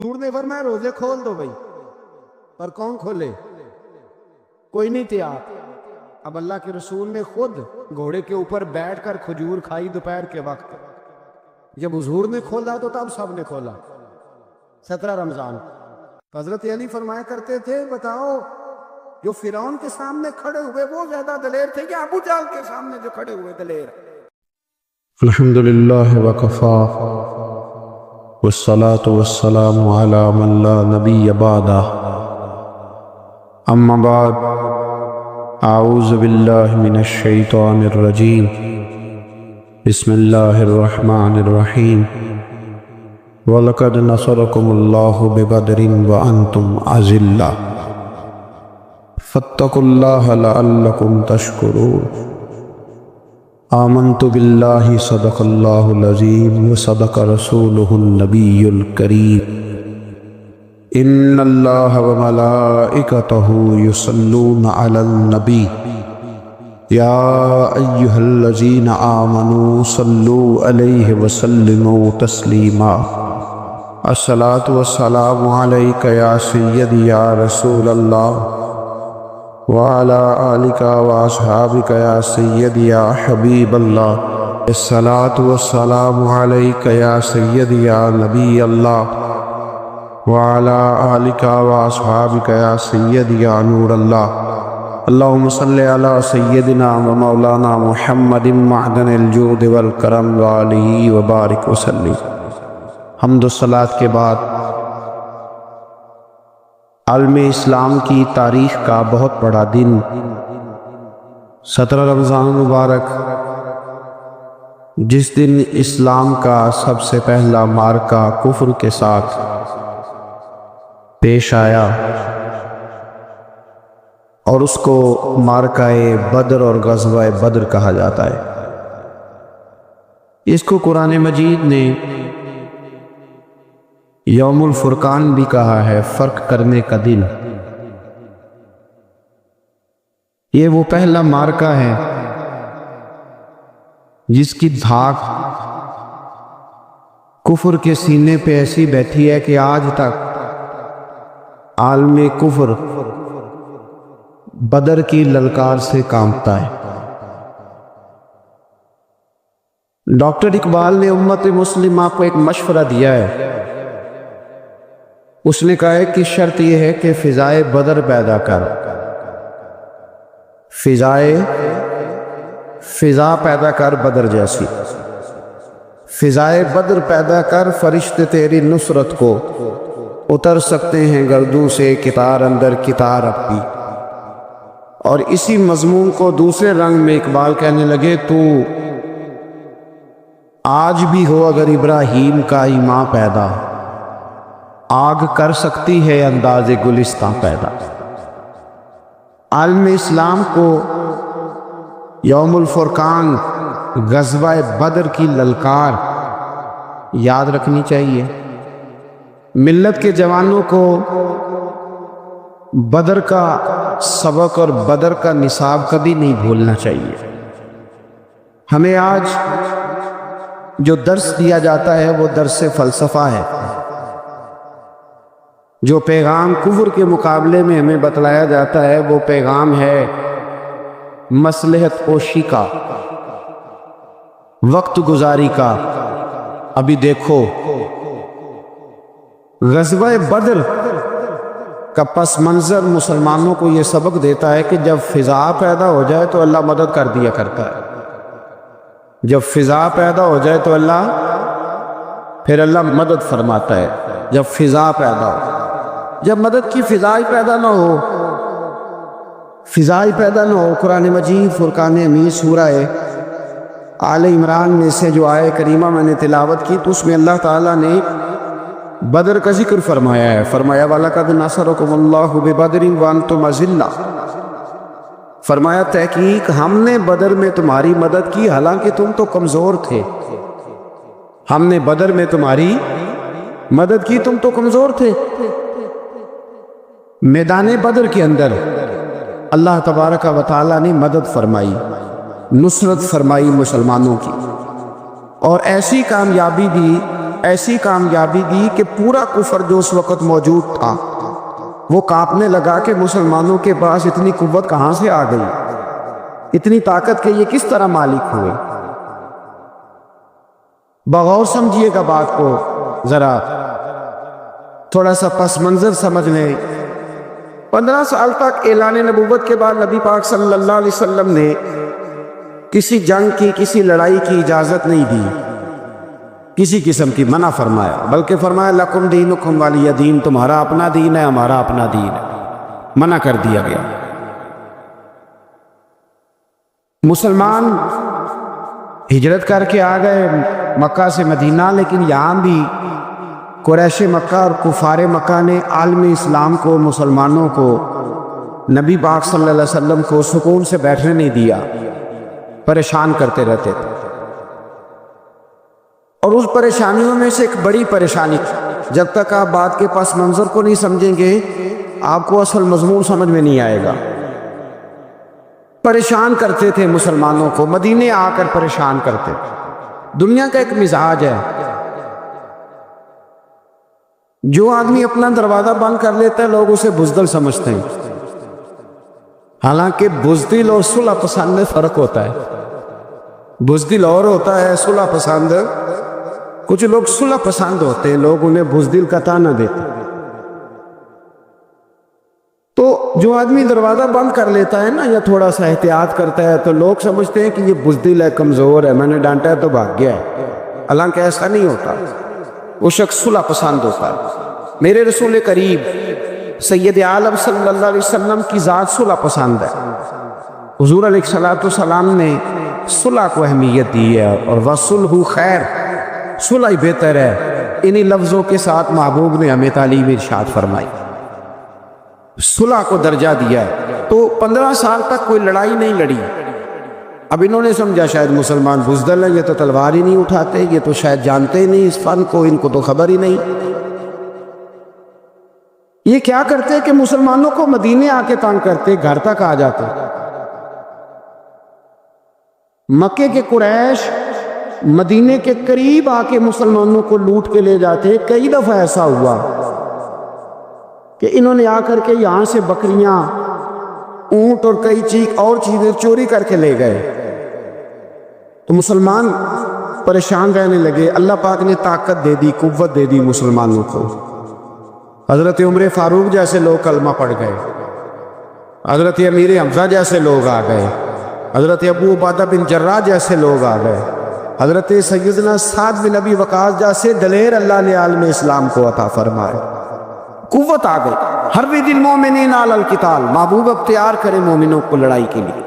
حضور نے فرمایا روزے کھول دو بھائی، پر کون کھولے؟ کوئی نہیں تیار۔ اب اللہ کے رسول نے خود گھوڑے کے اوپر بیٹھ کر کھجور کھائی دوپہر کے وقت۔ جب حضور نے کھولا تو تب سب نے کھولا۔ 17 رمضان حضرت علی فرمایا کرتے تھے بتاؤ جو فرعون کے سامنے کھڑے ہوئے وہ زیادہ دلیر تھے کہ ابو جہل کے سامنے جو کھڑے ہوئے دلیر؟ الحمدللہ وکفا والصلاة والسلام علی من لا نبی بعدہ، اما بعد، اعوذ باللہ من الشیطان الرجیم، بسم اللہ الرحمن الرحیم۔ وَلَقَدْ نَصَرَكُمُ اللَّهُ بِبَدْرٍ وَأَنْتُمْ أَذِلَّةٌ فَاتَّقُوا اللَّهَ لَعَلَّكُمْ تَشْكُرُونَ۔ آمنت باللہ صدق اللہ العظیم وصدق رسولہ النبی الکریم۔ ان اللہ وملائکتہ یصلون علی النبی یا ایہا الذین آمنوا صلوا علیہ وسلموا تسلیما۔ الصلاة والسلام علیک یا سیدی یا رسول اللہ وعلى آلك وأصحابك يا سيدي يا حبيب الله۔ الصلاة والسلام عليك يا سيدي يا نبي الله وعلى آلك وأصحابك يا سيدي يا نور الله۔ اللهم صل على سيدنا ومولانا محمد معدن الجود والکرم وآلہ وبارک وسلم۔ حمد و صلاۃ کے بعد عالم اسلام کی تاریخ کا بہت بڑا دن 17 رمضان مبارک، جس دن اسلام کا سب سے پہلا معرکہ کفر کے ساتھ پیش آیا اور اس کو معرکہ بدر اور غزوہ بدر کہا جاتا ہے۔ اس کو قرآن مجید نے یوم الفرقان بھی کہا ہے، فرق کرنے کا دن۔ یہ وہ پہلا معرکہ ہے جس کی دھاک کفر کے سینے پہ ایسی بیٹھی ہے کہ آج تک عالم کفر بدر کی للکار سے کانپتا ہے۔ ڈاکٹر اقبال نے امت مسلمہ کو ایک مشورہ دیا ہے۔ اس نے کہا ہے کہ شرط یہ ہے کہ فضائے بدر پیدا کر، فضا پیدا کر بدر جیسی، فضائے بدر پیدا کر، فرشتے تیری نصرت کو اتر سکتے ہیں گردوں سے کتار اندر کتار اپنی۔ اور اسی مضمون کو دوسرے رنگ میں اقبال کہنے لگے، تو آج بھی ہو اگر ابراہیم کا ایمان پیدا، آگ کر سکتی ہے انداز گلستان پیدا۔ عالم اسلام کو یوم الفرقان، غزوہ بدر کی للکار یاد رکھنی چاہیے۔ ملت کے جوانوں کو بدر کا سبق اور بدر کا نصاب کبھی نہیں بھولنا چاہیے۔ ہمیں آج جو درس دیا جاتا ہے وہ درس فلسفہ ہے۔ جو پیغام کفر کے مقابلے میں ہمیں بتلایا جاتا ہے وہ پیغام ہے مصلحت پوشی کا، وقت گزاری کا۔ ابھی دیکھو غزوہ بدر کا پس منظر مسلمانوں کو یہ سبق دیتا ہے کہ جب فضا پیدا ہو جائے تو اللہ مدد کر دیا کرتا ہے۔ جب فضا پیدا ہو جائے تو پھر اللہ مدد فرماتا ہے۔ جب فضا پیدا ہو، جب مدد کی فضا ہی پیدا نہ ہو، قرآن مجید فرقان حمید سورہ آل عمران میں سے جو آیہ کریمہ میں نے تلاوت کی تو اس میں اللہ تعالیٰ نے بدر کا ذکر فرمایا ہے۔ فرمایا وَلَقَدْ نَصَرَكُمُ اللَّهُ بِبَدْرٍ وَأَنْتُمْ أَذِلَّةٌ، فرمایا تحقیق ہم نے بدر میں تمہاری مدد کی حالانکہ تم تو کمزور تھے۔ ہم نے بدر میں تمہاری مدد کی، تم تو کمزور تھے۔ میدان بدر کے اندر اللہ تبارک و تعالیٰ نے مدد فرمائی، نصرت فرمائی مسلمانوں کی، اور ایسی کامیابی دی ایسی کامیابی دی کہ پورا کفر جو اس وقت موجود تھا وہ کانپنے لگا کہ مسلمانوں کے پاس اتنی قوت کہاں سے آ گئی، اتنی طاقت کہ یہ کس طرح مالک ہوئے۔ بغور سمجھیے گا بات کو، ذرا تھوڑا سا پس منظر سمجھ لیں۔ 15 سال تک اعلان نبوت کے بعد نبی پاک صلی اللہ علیہ وسلم نے کسی جنگ کی، کسی لڑائی کی اجازت نہیں دی، کسی قسم کی منع فرمایا، بلکہ فرمایا لکم دینکم ولی دین، تمہارا اپنا دین ہے، ہمارا اپنا دین ہے، منع کر دیا گیا۔ مسلمان ہجرت کر کے آ گئے مکہ سے مدینہ، لیکن یہاں بھی قریش مکہ اور کفار مکہ نے عالم اسلام کو، مسلمانوں کو، نبی پاک صلی اللہ علیہ وسلم کو سکون سے بیٹھنے نہیں دیا، پریشان کرتے رہتے تھے۔ اور اس پریشانیوں میں سے ایک بڑی پریشانی، جب تک آپ بات کے پس منظر کو نہیں سمجھیں گے آپ کو اصل مضمون سمجھ میں نہیں آئے گا۔ پریشان کرتے تھے مسلمانوں کو، مدینے آ کر پریشان کرتے تھے۔ دنیا کا ایک مزاج ہے، جو آدمی اپنا دروازہ بند کر لیتا ہے لوگ اسے بزدل سمجھتے ہیں، حالانکہ بزدل اور صلح پسند میں فرق ہوتا ہے۔ بزدل اور ہوتا ہے، صلح پسند، کچھ لوگ صلح پسند ہوتے ہیں، لوگ انہیں بزدل کا طعنہ دیتے۔ تو جو آدمی دروازہ بند کر لیتا ہے نا، یا تھوڑا سا احتیاط کرتا ہے، تو لوگ سمجھتے ہیں کہ یہ بزدل ہے، کمزور ہے، میں نے ڈانٹا ہے تو بھاگ گیا ہے، حالانکہ ایسا نہیں ہوتا، وہ شخص صلح پسند ہوتا ہے۔ میرے رسول کریم سید عالم صلی اللہ علیہ وسلم کی ذات صلح پسند ہے۔ حضور علیہ الصلوۃ والسلام نے صلح کو اہمیت دی ہے، اور وصلح خیر، صلح ہی بہتر ہے۔ انہی لفظوں کے ساتھ محبوب نے ہمیں تعلیم ارشاد فرمائی، صلح کو درجہ دیا ہے۔ تو 15 سال تک کوئی لڑائی نہیں لڑی۔ اب انہوں نے سمجھا شاید مسلمان بزدل ہیں، یہ تو تلوار ہی نہیں اٹھاتے، یہ تو شاید جانتے ہی نہیں اس فن کو، ان کو تو خبر ہی نہیں۔ یہ کیا کرتے کہ مسلمانوں کو مدینے آ کے تنگ کرتے، گھر تک آ جاتے۔ مکے کے قریش مدینے کے قریب آ کے مسلمانوں کو لوٹ کے لے جاتے۔ کئی دفعہ ایسا ہوا کہ انہوں نے آ کر کے یہاں سے بکریاں، اونٹ اور کئی اور چیزیں چوری کر کے لے گئے۔ تو مسلمان پریشان رہنے لگے۔ اللہ پاک نے طاقت دے دی، قوت دے دی مسلمانوں کو۔ حضرت عمر فاروق جیسے لوگ کلمہ پڑھ گئے، حضرت امیر حمزہ جیسے لوگ آ گئے، حضرت ابو عبیدہ بن جراح جیسے لوگ آ گئے، حضرت سیدنا سعد بن ابی وقاص جیسے دلیر اللہ نے عالم اسلام کو عطا فرمائے۔ قوت آ گئی۔ حرِّض المؤمنین علی القتال، محبوب اب تیار کرے مومنوں کو لڑائی کے لیے۔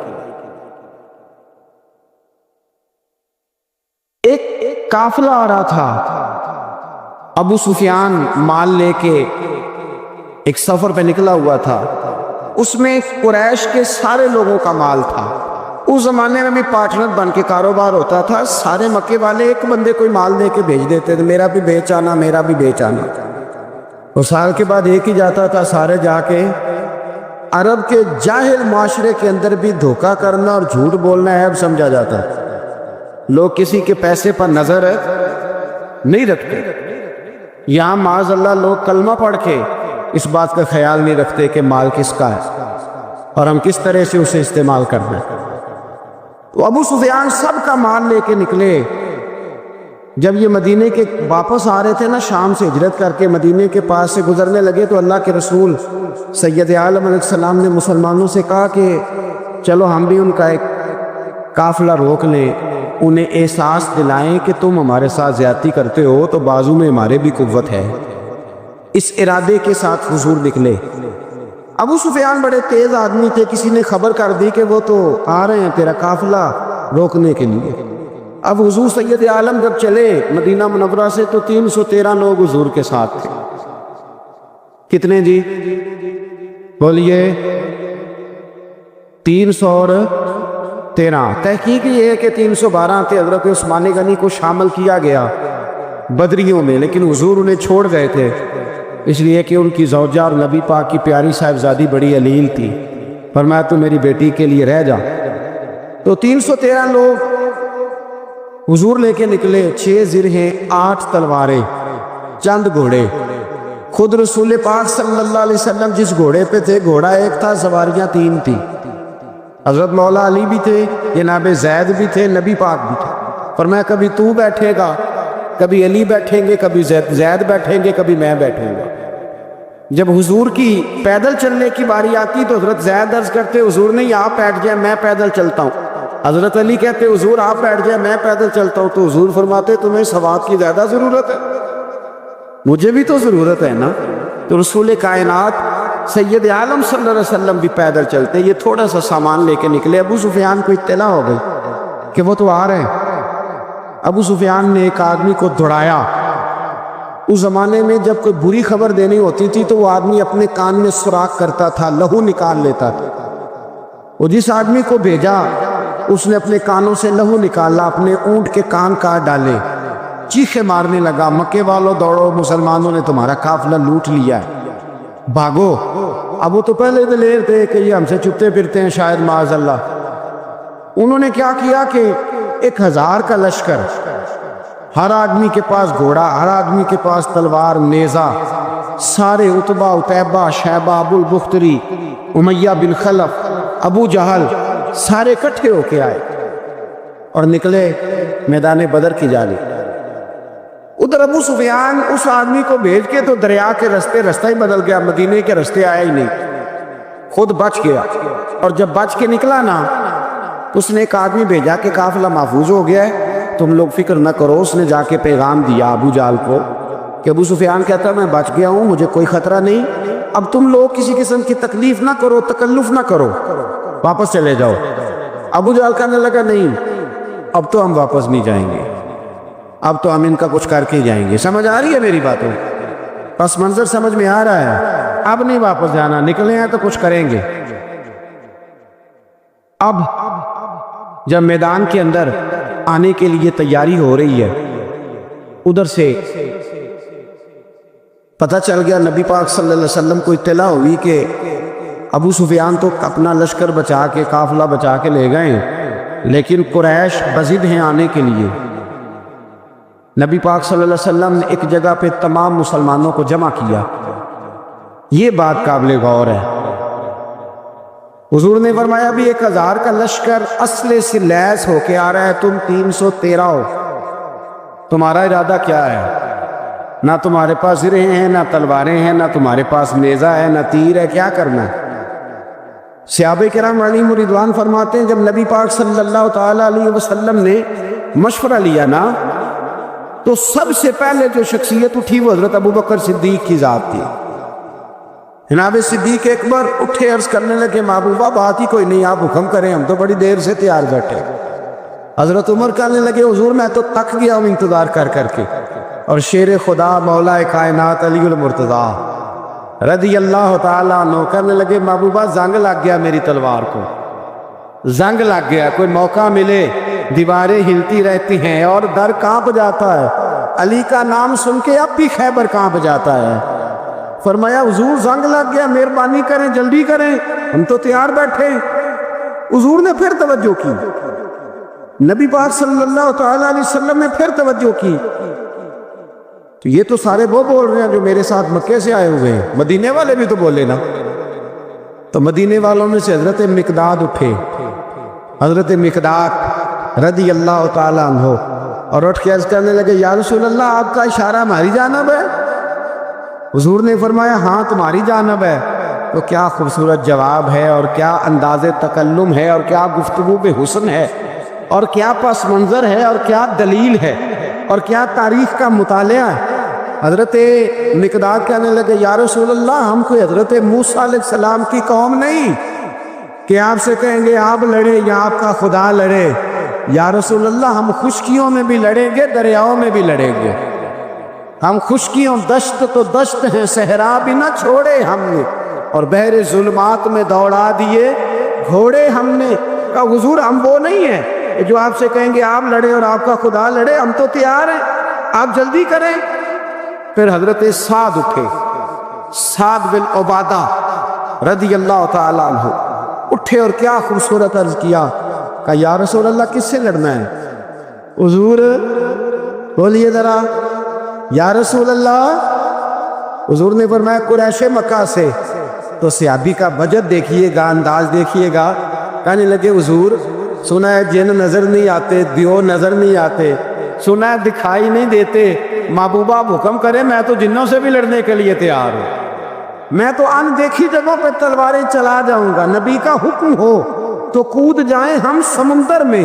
ایک قافلہ آ رہا تھا، ابو سفیان مال لے کے ایک سفر پہ نکلا ہوا تھا، اس میں قریش کے سارے لوگوں کا مال تھا۔ اس زمانے میں بھی پارٹنر بن کے کاروبار ہوتا تھا، سارے مکے والے ایک بندے کوئی مال دے کے بھیج دیتے تھے، میرا بھی بیچ آنا، میرا بھی بیچ آنا۔ اور سال کے بعد ایک ہی جاتا تھا، سارے جا کے۔ عرب کے جاہل معاشرے کے اندر بھی دھوکہ کرنا اور جھوٹ بولنا عیب سمجھا جاتا ہے، لوگ کسی کے پیسے پر نظر نہیں رکھتے۔ یہاں معاذ اللہ لوگ کلمہ پڑھ کے اس بات کا خیال نہیں رکھتے کہ مال کس کا ہے اور ہم کس طرح سے اسے استعمال کرنا ہے۔ تو ابو سفیان سب کا مال لے کے نکلے۔ جب یہ مدینے کے واپس آ رہے تھے نا، شام سے ہجرت کر کے مدینے کے پاس سے گزرنے لگے، تو اللہ کے رسول سید عالم علیہ السلام نے مسلمانوں سے کہا کہ چلو ہم بھی ان کا ایک قافلہ روک لیں، انہیں احساس دلائیں کہ تم ہمارے ساتھ زیادتی کرتے ہو تو بازو میں ہمارے بھی قوت ہے۔ اس ارادے کے ساتھ حضور نکلے۔ ابو سفیان بڑے تیز آدمی تھے، کسی نے خبر کر دی کہ وہ تو آ رہے ہیں تیرا قافلہ روکنے کے لیے۔ اب حضور سید عالم جب چلے مدینہ منورہ سے تو 313 لوگ حضور کے ساتھ تھے۔ کتنے جی؟ بولیے 313۔ تحقیق یہ ہے کہ 312 تھے۔ حضرت عثمان غنی کو شامل کیا گیا بدریوں میں، لیکن حضور انہیں چھوڑ گئے تھے، اس لیے کہ ان کی زوجہ اور نبی پاک کی پیاری صاحبزادی بڑی علیل تھی، فرمایا تو میری بیٹی کے لیے رہ جا۔ تو 313 لوگ حضور لے کے نکلے 6 زرہیں 8 تلواریں چند گھوڑے. خود رسول پاک صلی اللہ علیہ وسلم جس گھوڑے پہ تھے گھوڑا ایک تھا، سواریاں 3 تھی. حضرت مولا علی بھی تھے، جناب زید بھی تھے، نبی پاک بھی تھے. فرمایا کبھی تو بیٹھے گا، کبھی علی بیٹھیں گے، کبھی زید بیٹھیں گے، کبھی میں بیٹھوں گا. جب حضور کی پیدل چلنے کی باری آتی تو حضرت زید عرض کرتے حضور نہیں آپ بیٹھ جائیں میں پیدل چلتا ہوں. حضرت علی کہتے حضور آپ بیٹھ جائیں میں پیدل چلتا ہوں. تو حضور فرماتے تمہیں ثواب کی زیادہ ضرورت ہے، مجھے بھی تو ضرورت ہے نا. تو رسول کائنات سید عالم صلی اللہ علیہ وسلم بھی پیدل چلتے. یہ تھوڑا سا سامان لے کے نکلے. ابو سفیان کو اطلاع ہو گئی کہ وہ تو آ رہے ہیں. ابو سفیان نے ایک آدمی کو دوڑایا. اس زمانے میں جب کوئی بری خبر دینی ہوتی تھی تو وہ آدمی اپنے کان میں سوراخ کرتا تھا، لہو نکال لیتا تھا. وہ جس آدمی کو بھیجا اس نے اپنے کانوں سے لہو نکالا، اپنے اونٹ کے کان کاٹ ڈالے، چیخے مارنے لگا مکے والوں دوڑو، مسلمانوں نے تمہارا قافلہ لوٹ لیا ہے، بھاگو. اب وہ تو پہلے دلیر تھے کہ یہ ہم سے چھپتے پھرتے ہیں شاید معاذ اللہ. انہوں نے کیا کیا کہ 1000 کا لشکر، ہر آدمی کے پاس گھوڑا، ہر آدمی کے پاس تلوار نیزہ، سارے عتبہ عتیبہ شیبہ ابو البختری امیہ بن خلف ابو جہل سارے اکٹھے ہو کے آئے اور نکلے میدان بدر کی جانب. ادھر ابو سفیان اس آدمی کو بھیج کے تو دریا کے رستہ ہی بدل گیا، مدینے کے رستے آیا ہی نہیں، خود بچ گیا. اور جب بچ کے نکلا نا اس نے ایک آدمی بھیجا کہ قافلہ محفوظ ہو گیا ہے تم لوگ فکر نہ کرو. اس نے جا کے پیغام دیا ابو جہل کو کہ ابو سفیان کہتا میں بچ گیا ہوں، مجھے کوئی خطرہ نہیں، اب تم لوگ کسی قسم کی تکلیف نہ کرو، تکلف نہ کرو، واپس چلے جاؤ. ابو جہل کہنے لگا نہیں اب تو ہم واپس نہیں جائیں گے، اب تو ہم ان کا کچھ کر کے جائیں گے. سمجھ آ رہی ہے میری باتوں؟ پس منظر سمجھ میں آ رہا ہے. اب نہیں واپس جانا، نکلے ہیں تو کچھ کریں گے. اب جب میدان کے اندر آنے کے لیے تیاری ہو رہی ہے، ادھر سے پتہ چل گیا، نبی پاک صلی اللہ علیہ وسلم کو اطلاع ہوئی کہ ابو سفیان تو اپنا لشکر بچا کے قافلہ بچا کے لے گئے لیکن قریش بضد ہیں آنے کے لیے. نبی پاک صلی اللہ علیہ وسلم نے ایک جگہ پہ تمام مسلمانوں کو جمع کیا. یہ بات قابل غور ہے. حضور نے فرمایا بھی 1000 کا لشکر اسلحے سے لیس ہو کے آ رہا ہے، تم 313 ہو، تمہارا ارادہ کیا ہے؟ نہ تمہارے پاس زرہیں ہیں، نہ تلواریں ہیں، نہ تمہارے پاس نیزہ ہے، نہ تیر ہے، کیا کرنا ہے؟ صحابہ کرام علیہم رضوان فرماتے ہیں جب نبی پاک صلی اللہ تعالیٰ علیہ وسلم نے مشورہ لیا نا تو سب سے پہلے جو شخصیت اٹھی وہ حضرت ابوبکر صدیق کی ذات تھی. جناب صدیق اکبر اٹھے عرض کرنے لگے محبوبہ بات ہی کوئی نہیں، آپ حکم کریں، ہم تو بڑی دیر سے تیار بیٹھے. حضرت عمر کہنے لگے حضور میں تو تک گیا ہوں انتظار کر کر کے. اور شیر خدا مولا کائنات علی المرتضیٰ رضی اللہ تعالیٰ عنہ کہنے لگے محبوبہ زنگ لگ گیا میری تلوار کو، زنگ لگ گیا، کوئی موقع ملے دیواریں ہلتی رہتی ہیں اور در کانپ جاتا ہے. علی کا نام سن کے اب بھی خیبر کانپ جاتا ہے. فرمایا حضور زنگ لگ گیا، مہربانی کریں جلدی کریں، ہم تو تیار بیٹھے. حضور نے پھر توجہ کی، نبی پاک صلی اللہ تعالیٰ علیہ وسلم نے پھر توجہ کی. تو یہ تو سارے وہ بول رہے ہیں جو میرے ساتھ مکے سے آئے ہوئے ہیں، مدینے والے بھی تو بولے نا. تو مدینے والوں میں سے حضرت مقداد اٹھے، حضرت مقداد رضی اللہ تعالیٰ عنہ، اور اٹھ کے عرض کرنے لگے یا رسول اللہ آپ کا اشارہ ہماری جانب ہے؟ حضور نے فرمایا ہاں تمہاری جانب ہے. تو کیا خوبصورت جواب ہے، اور کیا انداز تکلم ہے، اور کیا گفتگو بے حسن ہے، اور کیا پس منظر ہے، اور کیا دلیل ہے، اور کیا تاریخ کا مطالعہ ہے. حضرت مقداد کہنے لگے یا رسول اللہ ہم کوئی حضرت موسیٰ علیہ السلام کی قوم نہیں کہ آپ سے کہیں گے آپ لڑے یا آپ کا خدا لڑے. یا رسول اللہ ہم خشکیوں میں بھی لڑیں گے، دریاؤں میں بھی لڑیں گے. ہم خشکیوں دشت تو دشت ہیں، صحرا بھی نہ چھوڑے ہم نے، اور بحر ظلمات میں دوڑا دیے گھوڑے ہم نے. کہا حضور ہم وہ نہیں ہیں جو آپ سے کہیں گے آپ لڑے اور آپ کا خدا لڑے، ہم تو تیار ہیں، آپ جلدی کریں. پھر حضرت سعد اٹھے، سعد بن عبادہ رضی اللہ تعالیٰ عنہ اٹھے اور کیا خوبصورت عرض کیا. کہا یا رسول اللہ کس سے لڑنا ہے؟ حضور بولیے ذرا یا رسول اللہ. حضور نے فرمایا قریش مکہ سے. تو صحابی کا بجٹ دیکھیے گا, انداز دیکھیے گا. کہنے لگے حضور سنا ہے جن نظر نہیں آتے, دیو نظر نہیں آتے, سنا ہے دکھائی نہیں دیتے. محبوبہ آپ حکم کرے میں تو جنوں سے بھی لڑنے کے لیے تیار ہوں. میں تو ان دیکھی جگہوں پہ تلواریں چلا جاؤں گا. نبی کا حکم ہو تو کود جائیں ہم سمندر میں,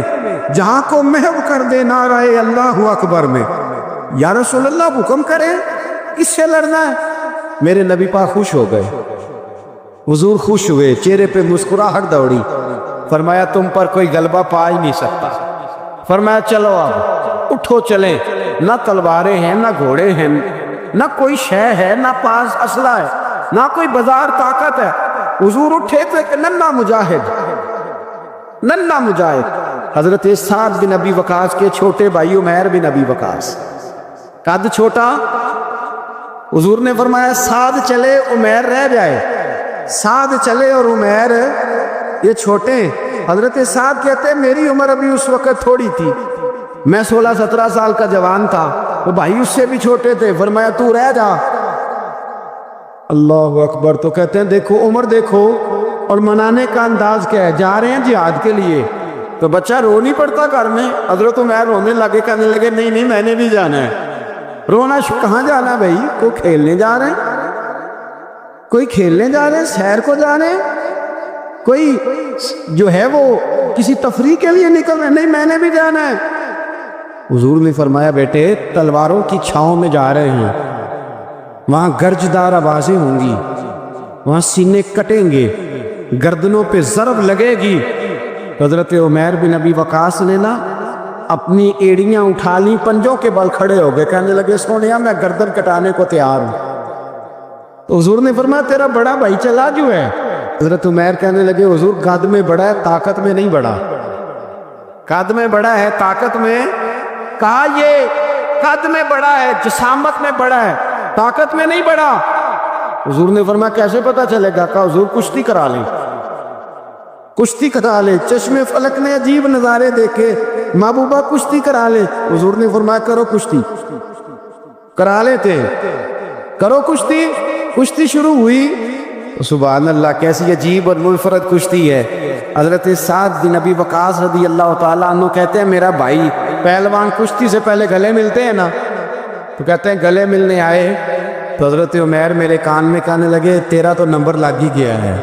جہاں کو محو کر دے نعرہ اللہ اکبر میں. یا رسول اللہ حکم کریں کس سے لڑنا ہے؟ میرے نبی پاک خوش ہو گئے. حضور خوش ہوئے, چہرے پہ مسکراہٹ دوڑی. فرمایا تم پر کوئی غلبہ پا ہی نہیں سکتا. فرمایا چلو اب اٹھو چلیں. نہ تلواریں ہیں, نہ گھوڑے ہیں, نہ کوئی شے ہے, نہ پاس اسلحہ ہے, نہ کوئی بازار طاقت ہے. حضور اٹھے تو ایک ننھا مجاہد حضرت سعد بن ابی وقاص کے چھوٹے بھائی عمیر بن ابی وقاص, قد چھوٹا. حضور نے فرمایا سعد چلے عمیر رہ جائے. سعد چلے اور عمیر یہ چھوٹے. حضرت سعد کہتے ہیں میری عمر ابھی اس وقت تھوڑی تھی, میں 16-17 سال کا جوان تھا, وہ بھائی اس سے بھی چھوٹے تھے. فرمایا تو رہ جا. اللہ اکبر. تو کہتے ہیں دیکھو عمر دیکھو, اور منانے کا انداز کیا ہے. جا رہے ہیں جہاد کے لیے تو بچہ رو نہیں پڑتا گھر میں. حضرت عمیر رونے لگے, کہنے لگے نہیں نہیں میں نے بھی جانا ہے. رونا کہاں جانا بھائی؟ کوئی کھیلنے جا رہے ہیں, کوئی کھیلنے جا رہے ہیں, سیر کو جا رہے ہیں, کوئی جو ہے وہ کسی تفریح کے لیے نکل رہے ہیں. نہیں میں نے بھی جانا ہے. حضور نے فرمایا بیٹے تلواروں کی چھاؤں میں جا رہے ہیں, وہاں گرجدار آوازیں ہوں گی, وہاں سینے کٹیں گے, گردنوں پہ ضرب لگے گی. حضرت عمیر بن ابی وقاص نے نا اپنی ایڑیاں اٹھا لی, پنجوں کے بل کھڑے ہو گئے, کہنے لگے سونیا میں گردن کٹانے کو تیار ہوں. تو حضور نے فرمایا تیرا بڑا بھائی چلا جو ہے. حضرت عمیر کہنے لگے حضور قد میں بڑا ہے, طاقت میں نہیں بڑا. قد میں بڑا ہے, طاقت میں. کہا یہ قد میں بڑا ہے, جسامت میں بڑا ہے, طاقت میں نہیں بڑا. حضور نے فرمایا کیسے پتا چلے گا؟ کہا حضور کشتی کرا لیں, کشتی کرا لیں. چشم فلک نے عجیب نظارے دیکھے, محبوبہ کشتی کرا لیں. حضور نے فرمایا کرو کشتی. کرا لیتے, کرو کشتی. کشتی شروع ہوئی. سبحان اللہ کیسی عجیب اور منفرد کشتی ہے. حضرت سعد بن ابی وقاص رضی اللہ تعالیٰ عنہ کہتے ہیں میرا بھائی پہلوان کشتی سے پہلے گلے ملتے ہیں نا, تو کہتے ہیں گلے ملنے آئے. تو حضرت عمیر میرے کان میں کہنے لگے تیرا تو نمبر لگ ہی گیا ہے,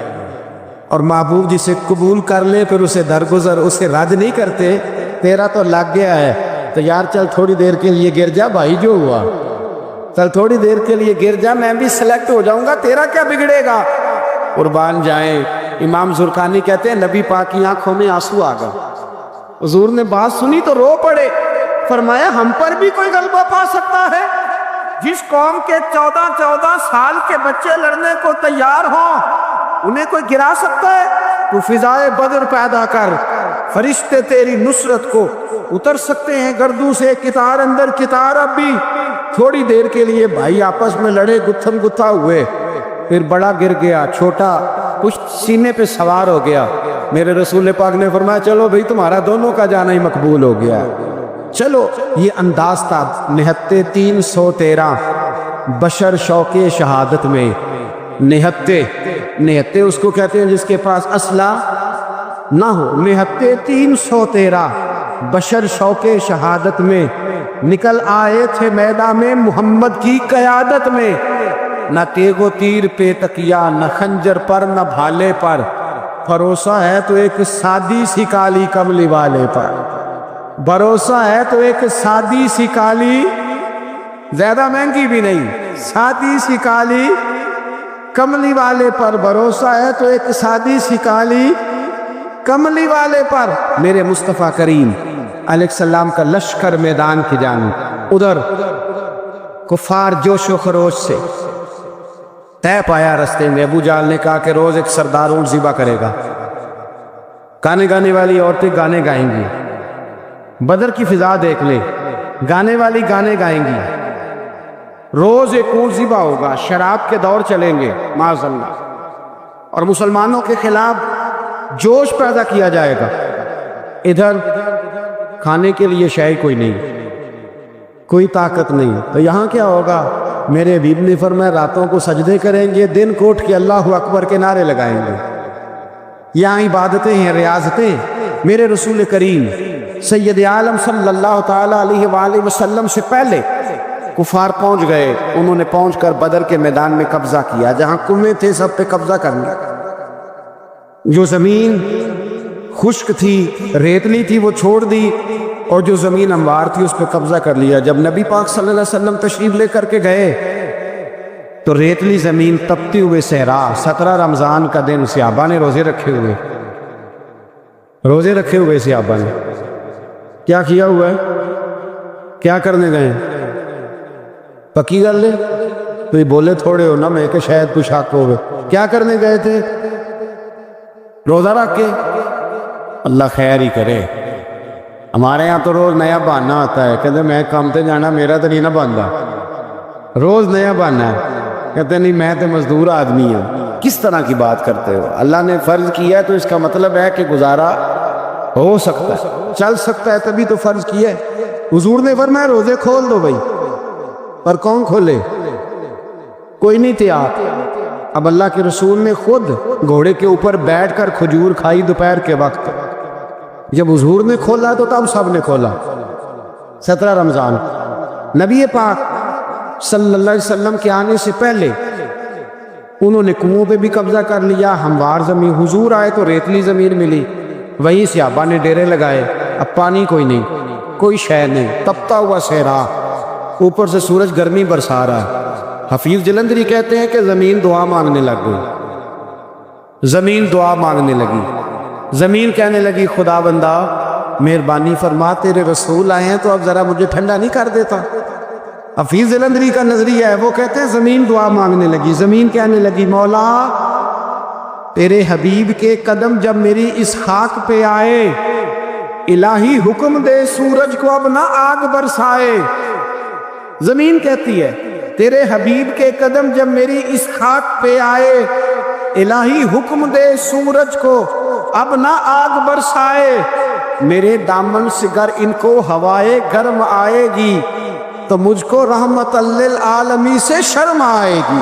اور محبوب جسے قبول کر لے پھر اسے درگزر اسے رد نہیں کرتے, تیرا تو لگ گیا ہے. تو یار چل تھوڑی دیر کے لیے گر جا بھائی, جو ہوا چل تھوڑی دیر کے لیے گر جا, میں بھی سلیکٹ ہو جاؤں گا, تیرا کیا بگڑے گا. قربان جائیں. امام زرقانی کہتے ہیں نبی پاک کی آنکھوں میں آنسو آ گئے. حضور نے بات سنی تو رو پڑے. فرمایا ہم پر بھی کوئی غلبہ پا سکتا ہے؟ جس قوم کے 14 سال کے بچے لڑنے کو تیار ہوں, انہیں کوئی گرا سکتا ہے؟ تو فضائے بدر پیدا کر, فرشتے تیری نصرت کو اتر سکتے ہیں گردوں سے کتار اندر کتار. اب بھی تھوڑی دیر کے لیے بھائی آپس میں لڑے, گتھم گتھا ہوئے, پھر بڑا گر گیا, چھوٹا کچھ سینے پہ سوار ہو گیا. میرے رسول پاک نے فرمایا چلو بھئی تمہارا دونوں کا جانا ہی مقبول ہو گیا. چلو یہ انداز تھا. نہتے 313 بشر شوق شہادت میں. نہتے اس کو کہتے ہیں جس کے پاس اسلحہ نہ ہو. نہتے 313 بشر شوق شہادت میں نکل آئے تھے میدان میں محمد کی قیادت میں. نہ تیغ و تیر پہ تکیا, نہ خنجر پر نہ بھالے پر, بھروسہ ہے تو ایک سادی سی کالی کملی والے پر. بھروسہ ہے تو ایک سادی سی کالی, زیادہ مہنگی بھی نہیں, سادی سی کالی کملی والے پر. بھروسہ ہے تو ایک سادی سی کالی کملی والے پر. میرے مصطفیٰ کریم علیہ السلام کا لشکر میدان کی جانب, ادھر کفار جوش و خروش سے طے پایا رستے میں. ابو جہل نے کہا کہ روز ایک سردار اونٹ ذبح کرے گا. گانے گانے والی عورتیں گانے گائیں گی. بدر کی فضا دیکھ لے, گانے والی گانے گائیں گی. روز ایک اونٹ ذبح ہوگا. شراب کے دور چلیں گے معاذ اللہ, اور مسلمانوں کے خلاف جوش پیدا کیا جائے گا. ادھر کھانے کے لیے شے کوئی نہیں، کوئی طاقت نہیں، تو یہاں کیا ہوگا؟ میرے حبیب نے فرمایا راتوں کو سجدے کریں گے، دن کو اٹھ کے اللہ اکبر کے نعرے لگائیں گے۔ یہاں عبادتیں ہیں، ریاضتیں۔ میرے رسول کریم سید عالم صلی اللہ تعالیٰ علیہ وآلہ وسلم سے پہلے کفار پہنچ گئے، انہوں نے پہنچ کر بدر کے میدان میں قبضہ کیا، جہاں کنویں تھے سب پہ قبضہ کرنا، جو زمین خشک تھی ریتلی تھی وہ چھوڑ دی، اور جو زمین ہموار تھی اس پہ قبضہ کر لیا۔ جب نبی پاک صلی اللہ علیہ وسلم تشریف لے کر کے گئے تو ریتلی زمین تپتی ہوئے صحرا، 17 رمضان کا دن، صحابہ نے روزے رکھے ہوئے صحابہ نے کیا کیا ہوا ہے؟ کیا کرنے گئے؟ پکی گل ہے تو یہ بولے تھوڑے ہو نا، میں کہ شاید کچھ حق ہو گئے۔ کیا کرنے گئے تھے؟ روزہ رکھ کے۔ اللہ خیر ہی کرے، ہمارے یہاں تو روز نیا بہانہ آتا ہے، کہتے میں کام تے جانا، میرا تو نہیں نہ بنتا، روز نیا بہانہ ہے، کہتے نہیں میں تو مزدور آدمی ہوں۔ کس طرح کی بات کرتے ہو؟ اللہ نے فرض کیا ہے تو اس کا مطلب ہے کہ گزارا ہو سکتا ہے، چل سکتا ہے، تبھی تو فرض کیا ہے۔ حضور نے فرمایا روزے کھول دو بھائی، پر کون کھولے؟ کوئی نہیں تیار۔ اب اللہ کے رسول نے خود گھوڑے کے اوپر بیٹھ کر کھجور کھائی دوپہر کے وقت۔ جب حضور نے کھولا تو تب سب نے کھولا۔ 17 رمضان نبی پاک صلی اللہ علیہ وسلم کے آنے سے پہلے انہوں نے کنووں پہ بھی قبضہ کر لیا، ہموار زمین۔ حضور آئے تو ریتلی زمین ملی، وہیں صحابہ نے ڈیرے لگائے۔ اب پانی کوئی نہیں، کوئی شے نہیں، تپتا ہوا صحرا، اوپر سے سورج گرمی برسا رہا ہے۔ حفیظ جلندری کہتے ہیں کہ زمین دعا مانگنے لگ گئی، زمین دعا مانگنے لگی، زمین کہنے لگی خدا بندہ مہربانی فرما، تیرے رسول آئے ہیں تو اب ذرا مجھے ٹھنڈا نہیں کر دیتا۔ حفیظ جلندری کا نظریہ ہے، وہ کہتے ہیں زمین دعا مانگنے لگی، زمین کہنے لگی مولا تیرے حبیب کے قدم جب میری اس خاک پہ آئے، الہی حکم دے سورج کو اب نہ آگ برسائے۔ زمین کہتی ہے تیرے حبیب کے قدم جب میری اس خاک پہ آئے، الہی حکم دے سورج کو اب نہ آگ برسائے۔ میرے دامن سے گر ان کو ہوائے گرم آئے گی تو مجھ کو رحمت للعالمین سے شرم آئے گی۔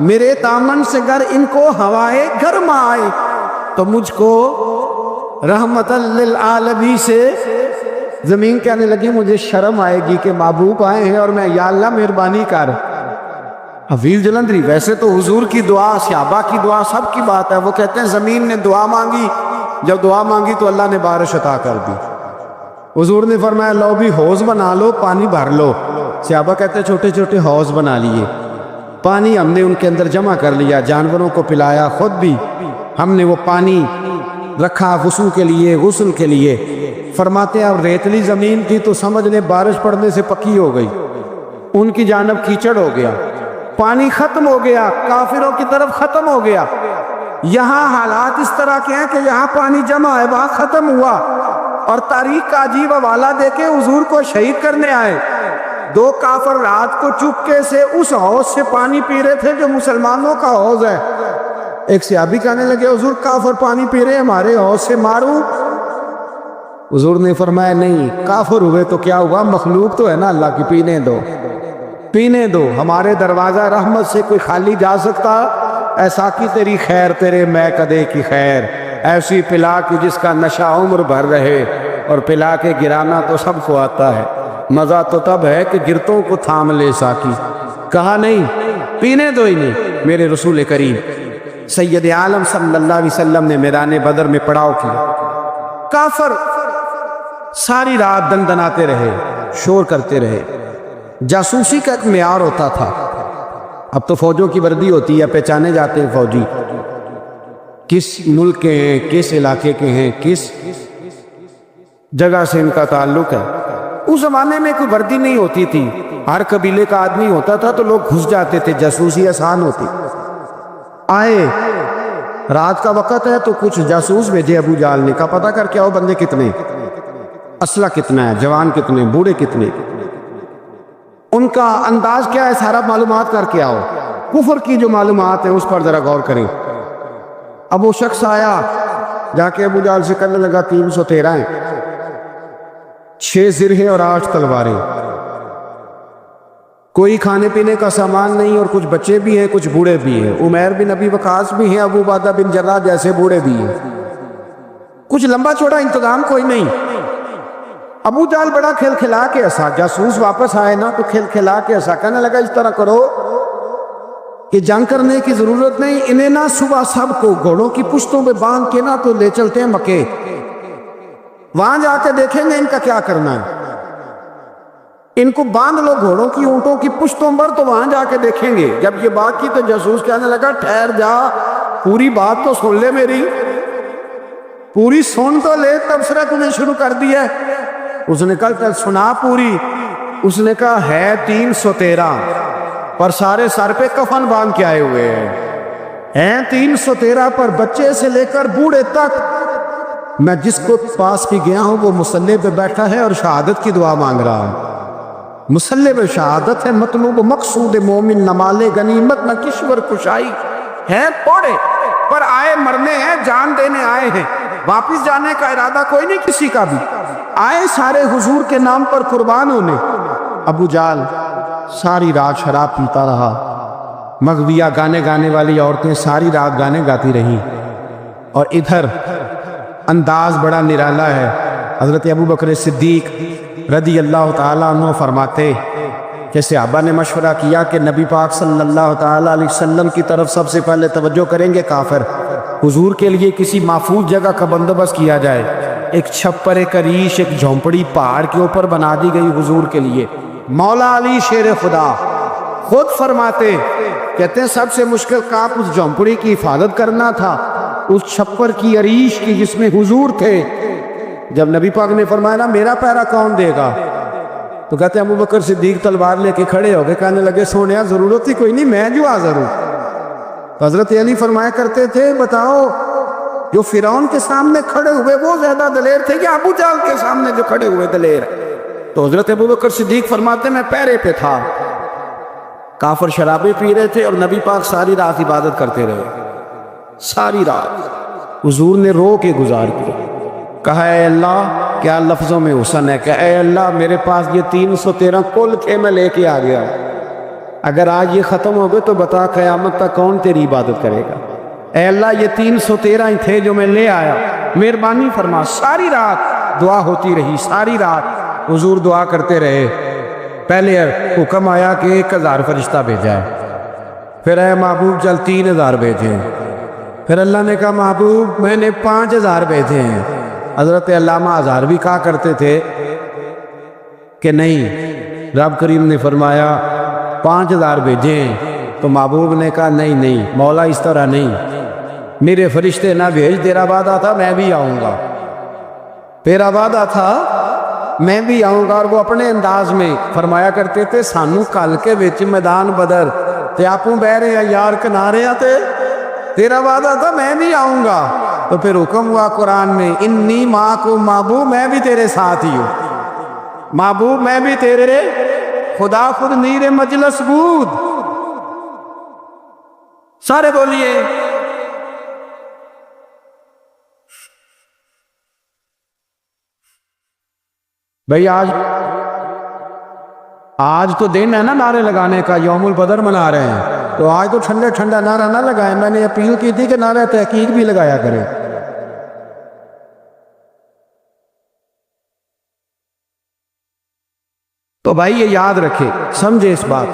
میرے دامن سے گر ان کو ہوائے گرم آئے تو مجھ کو رحمت للعالمین سے، زمین کہنے لگی مجھے شرم آئے گی کہ محبوب آئے ہیں اور میں، یا اللہ مہربانی کر۔ حفیظ جلندری ویسے تو حضور کی دعا، صحابہ کی دعا، سب کی بات ہے، وہ کہتے ہیں زمین نے دعا مانگی، جب دعا مانگی تو اللہ نے بارش عطا کر دی۔ حضور نے فرمایا لو بھی حوض بنا لو، پانی بھر لو۔ صحابہ کہتے ہیں چھوٹے چھوٹے حوض بنا لیے، پانی ہم نے ان کے اندر جمع کر لیا، جانوروں کو پلایا، خود بھی ہم نے وہ پانی رکھا وضو کے لیے، غسل کے لیے۔ فرماتے ہیں اب ریتلی زمین تھی تو سمجھ لیں بارش پڑنے سے پکی ہو گئی، ان کی جانب کیچڑ ہو گیا، پانی ختم ہو گیا، کافروں کی طرف ختم ہو گیا۔ یہاں حالات اس طرح کے ہیں کہ یہاں پانی جمع ہے، وہاں ختم ہوا، اور تاریخ کا عجیب حوالہ دے کے حضور کو شہید کرنے آئے۔ 2 کافر رات کو چپکے سے اس حوض سے پانی پی رہے تھے جو مسلمانوں کا حوض ہے۔ ایک صحابی کہنے لگے حضور کافر پانی پی رہے ہمارے حوض سے، ماروں؟ حضور نے فرمایا نہیں، کافر ہوئے تو کیا ہوا، مخلوق تو ہے نا اللہ کی، پینے دو، پینے دو۔ ہمارے دروازہ رحمت سے کوئی خالی جا سکتا؟ ایسا کی تیری خیر تیرے میں کدے کی خیر، ایسی پلا کی جس کا نشہ عمر بھر رہے، اور پلا کے گرانا تو سب کو آتا ہے، مزہ تو تب ہے کہ گرتوں کو تھام لے ساکی۔ کہا نہیں، پینے دو ہی نہیں۔ میرے رسول کریم سید عالم صلی اللہ علیہ وسلم نے میدان بدر میں پڑاؤ کیا، کافر ساری رات دندناتے رہے، شور کرتے رہے۔ جاسوسی کا ایک معیار ہوتا تھا، اب تو فوجوں کی وردی ہوتی ہے، پہچانے جاتے ہیں فوجی کس ملک کے ہیں، کس علاقے کے ہیں، کس جگہ سے ان کا تعلق ہے۔ اس زمانے میں کوئی وردی نہیں ہوتی تھی، ہر قبیلے کا آدمی ہوتا تھا تو لوگ گھس جاتے تھے، جاسوسی آسان ہوتی۔ آئے رات کا وقت ہے تو کچھ جاسوس بھیجے ابو جہل نے، کہا پتہ کر کے آؤ بندے کتنے، اسلحہ کتنا ہے، جوان کتنے، بوڑھے کتنے، ان کا انداز کیا ہے، سارا معلومات کر کے آؤ۔ کفر کی جو معلومات ہیں اس پر ذرا غور کریں۔ اب وہ شخص آیا، جا کے ابو جہل سے کہنے لگا 313 ہیں۔ 6 زرہیں اور 8 تلواریں، کوئی کھانے پینے کا سامان نہیں، اور کچھ بچے بھی ہیں، کچھ بوڑھے بھی ہیں، عمیر بن ابی وقاص بھی ہیں، ابو عبیدہ بن جراح جیسے بوڑھے بھی ہیں، کچھ لمبا چوڑا انتظام کوئی نہیں۔ ابو جہل بڑا کھل کھلا کے ہنسا، جاسوس واپس آئے نا تو کھل کھلا کے ہنسا، کہنے لگا اس طرح کرو کہ جنگ کرنے کی ضرورت نہیں، انہیں نا صبح سب کو گھوڑوں کی پشتوں پہ باندھ کے نا تو لے چلتے ہیں مکے، وہاں جا کے دیکھیں گے ان کا کیا کرنا ہے، ان کو باندھ لو گھوڑوں کی اونٹوں کی پشتوں پر تو وہاں جا کے دیکھیں گے۔ جب یہ بات کی تو جاسوس کہنے لگا ٹھہر جا، پوری بات تو سن لے، میری پوری سن تو لے، تبصرہ تم نے شروع کر دیا ہے۔ اس نے کہا سنا پوری، اس نے کہا ہے 313 پر سارے سر پہ کفن باندھ کے آئے ہوئے ہیں 313 پر بچے سے لے کر بوڑھے تک، میں جس کو پاس کی گیا ہوں وہ مصلی پہ بیٹھا ہے اور شہادت کی دعا مانگ رہا ہے۔ مصلی پہ شہادت ہے، مطلوب مقصود مومن نہ مال غنیمت نہ کشور کشائی ہے، پڑے پر آئے مرنے ہیں، جان دینے آئے ہیں، واپس جانے کا ارادہ کوئی نہیں کسی کا بھی، آئے سارے حضور کے نام پر قربان ہونے۔ ابو جہل ساری رات شراب پیتا رہا، مغویہ گانے گانے والی عورتیں ساری رات گانے گاتی رہیں، اور ادھر انداز بڑا نرالا ہے۔ حضرت ابو بکر صدیق رضی اللہ تعالیٰ عنہ فرماتے کہ صحابہ نے مشورہ کیا کہ نبی پاک صلی اللہ تعالیٰ علیہ وسلم کی طرف سب سے پہلے توجہ کریں گے کافر، حضور کے لیے کسی محفوظ جگہ کا بندوبست کیا جائے، ایک چھپر، ایک ریش، ایک جھونپڑی پہاڑ کے اوپر بنا دی گئی حضور کے لیے۔ مولا علی شیر خدا خود فرماتے، کہتے ہیں سب سے مشکل کام اس جھونپڑی کی حفاظت کرنا تھا، اس چھپر کی عریش کی جس میں حضور تھے۔ جب نبی پاک نے فرمایا نا میرا پہرا کون دے گا، تو کہتے ہیں ابو بکر صدیق تلوار لے کے کھڑے ہو گئے، کہنے لگے سونیا ضرورت ہی کوئی نہیں، میں جو حاضر ہوں۔ تو حضرت علی فرمایا کرتے تھے بتاؤ جو فرعون کے سامنے کھڑے ہوئے وہ زیادہ دلیر تھے یا ابو جہل کے سامنے جو کھڑے ہوئے دلیر؟ تو حضرت ابو بکر صدیق فرماتے میں پہرے پہ تھا، کافر شرابیں پی رہے تھے اور نبی پاک ساری رات عبادت کرتے رہے، ساری رات حضور نے رو کے گزار کی، کہا اے اللہ، کیا لفظوں میں حسن ہے کہ اے اللہ میرے پاس یہ 313 کل تھے میں لے کے آ گیا، اگر آج یہ ختم ہو گئے تو بتا قیامت تک کون تیری عبادت کرے گا؟ اے اللہ یہ 313 ہی تھے جو میں لے آیا، مہربانی فرما۔ ساری رات دعا ہوتی رہی، ساری رات حضور دعا کرتے رہے۔ پہلے حکم آیا کہ 1000 فرشتہ بھیجا ہے، پھر اے محبوب چل 3000 بھیجے، پھر اللہ نے کہا محبوب میں نے 5000 بھیجے ہیں۔ حضرت علامہ ہزاروی کہا کرتے تھے کہ نہیں، رب کریم نے فرمایا 5000 بھیجے ہیں، تو محبوب نے کہا نہیں نہیں مولا اس طرح نہیں، میرے فرشتے نہ بھیج، تیرا وعدہ تھا میں بھی آؤں گا، تیرا وعدہ تھا میں بھی آؤں گا۔ اور وہ اپنے انداز میں فرمایا کرتے تھے سانو کل کے وچ میدان بدر تے آپوں بہ رہے ہیں یار کنارے آتے، تیرا وعدہ تھا میں بھی آؤں گا۔ تو پھر حکم ہوا قرآن میں انی معکم، محبوب میں بھی تیرے ساتھ ہی ہوں، محبوب میں بھی تیرے، خدا خود نیر مجلس بود۔ سارے بولیے بھئی آج تو دن ہے نا نعرے لگانے کا، یوم البدر منا رہے ہیں، تو آج تو ٹھنڈے ٹھنڈا نعرہ نہ لگائیں، میں نے اپیل کی تھی کہ نعرہ تحقیق بھی لگایا کریں۔ تو بھائی یہ یاد رکھے، سمجھے اس بات۔